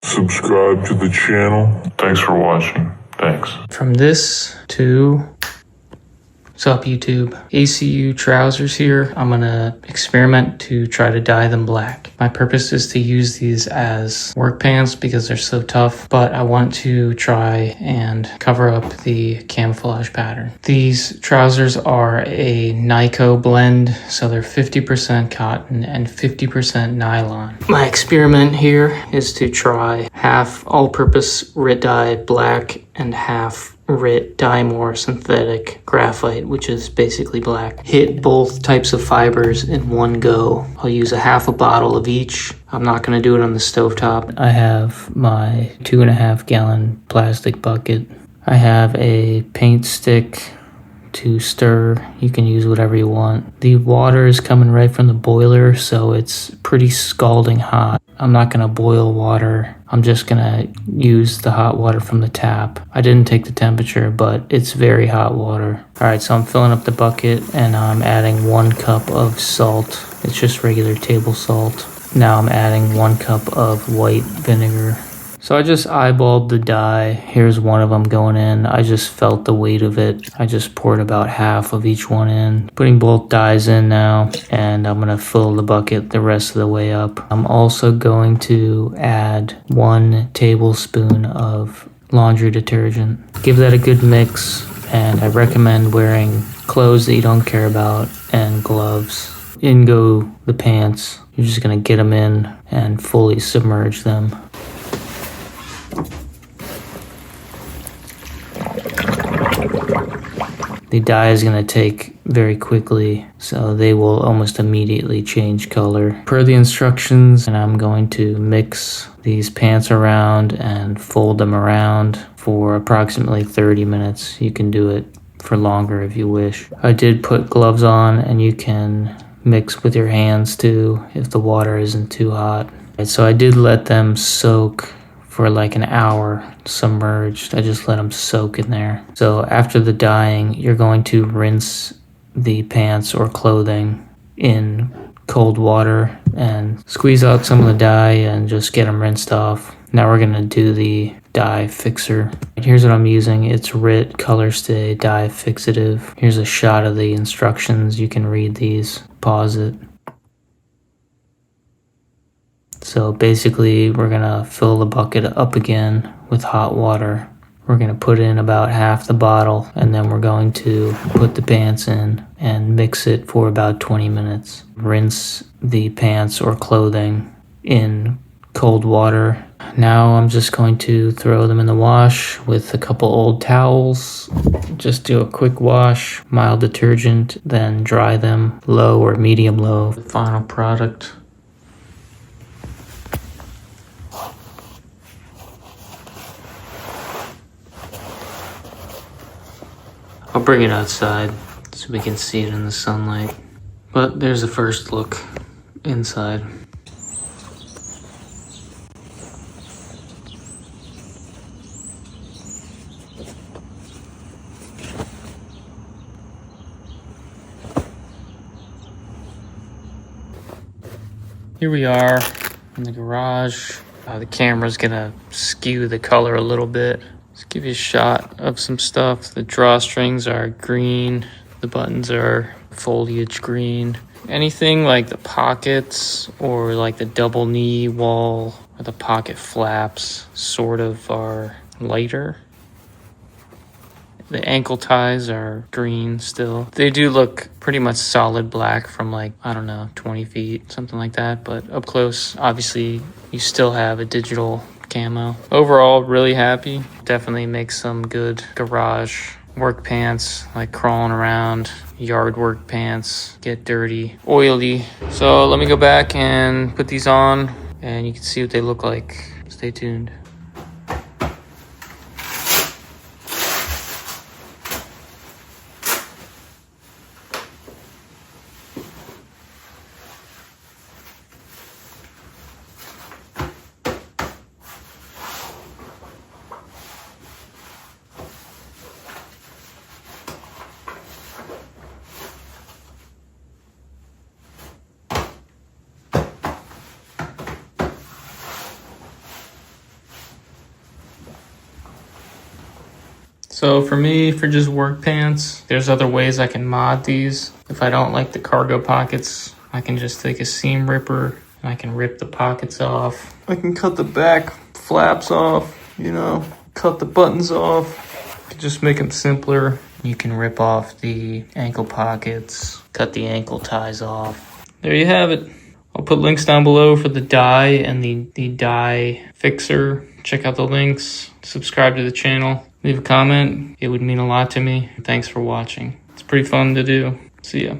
Subscribe to the channel. Thanks for watching. Thanks. From this to what's up, YouTube? ACU trousers here. I'm gonna experiment to try to dye them black. My purpose is to use these as work pants because they're so tough, but I want to try and cover up the camouflage pattern. These trousers are a NYCO blend, so they're 50% cotton and 50% nylon. My experiment here is to try half all-purpose RIT dye black and half RIT dye more synthetic graphite, which is basically black. Hit both types of fibers in one go. I'll use a half a bottle of each. I'm not going to do it on the stovetop. I have my 2.5 gallon plastic bucket. I have a paint stick to stir. You can use whatever you want. The water is coming right from the boiler, so it's pretty scalding hot. I'm not gonna boil water. I'm just gonna use the hot water from the tap. I didn't take the temperature, but it's very hot water. All right, so I'm filling up the bucket and I'm adding 1 cup of salt. It's just regular table salt. Now I'm adding 1 cup of white vinegar. So I just eyeballed the dye. Here's one of them going in. I just felt the weight of it. I just poured about half of each one in. Putting both dyes in now, and I'm gonna fill the bucket the rest of the way up. I'm also going to add 1 tablespoon of laundry detergent. Give that a good mix, and I recommend wearing clothes that you don't care about and gloves. In go the pants. You're just gonna get them in and fully submerge them. The dye is going to take very quickly, so they will almost immediately change color. Per the instructions, and I'm going to mix these pants around and fold them around for approximately 30 minutes. You can do it for longer if you wish. I did put gloves on, and you can mix with your hands too if the water isn't too hot. So I did let them soak for like an hour submerged. I just let them soak in there. So after the dyeing, you're going to rinse the pants or clothing in cold water and squeeze out some of the dye and just get them rinsed off. Now we're gonna do the dye fixer. Here's what I'm using. It's RIT Color Stay Dye Fixative. Here's a shot of the instructions. You can read these, pause it. So basically, we're gonna fill the bucket up again with hot water. We're gonna put in about half the bottle, and then we're going to put the pants in and mix it for about 20 minutes. Rinse the pants or clothing in cold water. Now I'm just going to throw them in the wash with a couple old towels. Just do a quick wash, mild detergent, then dry them low or medium low. The final product. I'll bring it outside so we can see it in the sunlight. But there's the first look inside. Here we are in the garage. The camera's gonna skew the color a little bit. Let's give you a shot of some stuff. The drawstrings are green. The buttons are foliage green. Anything like the pockets or like the double knee wall or the pocket flaps sort of are lighter. The ankle ties are green still. They do look pretty much solid black from like, I don't know, 20 feet, something like that. But up close, obviously, you still have a digital camo. Overall, really happy. Definitely makes some good garage work pants, like crawling around, yard work pants, get dirty, oily. So let me go back and put these on and you can see what they look like. Stay tuned. So for me, for just work pants, there's other ways I can mod these. If I don't like the cargo pockets, I can just take a seam ripper and I can rip the pockets off. I can cut the back flaps off, cut the buttons off. Just make them simpler. You can rip off the ankle pockets, cut the ankle ties off. There you have it. I'll put links down below for the die and the die fixer. Check out the links, subscribe to the channel, leave a comment. It would mean a lot to me. Thanks for watching. It's pretty fun to do. See ya.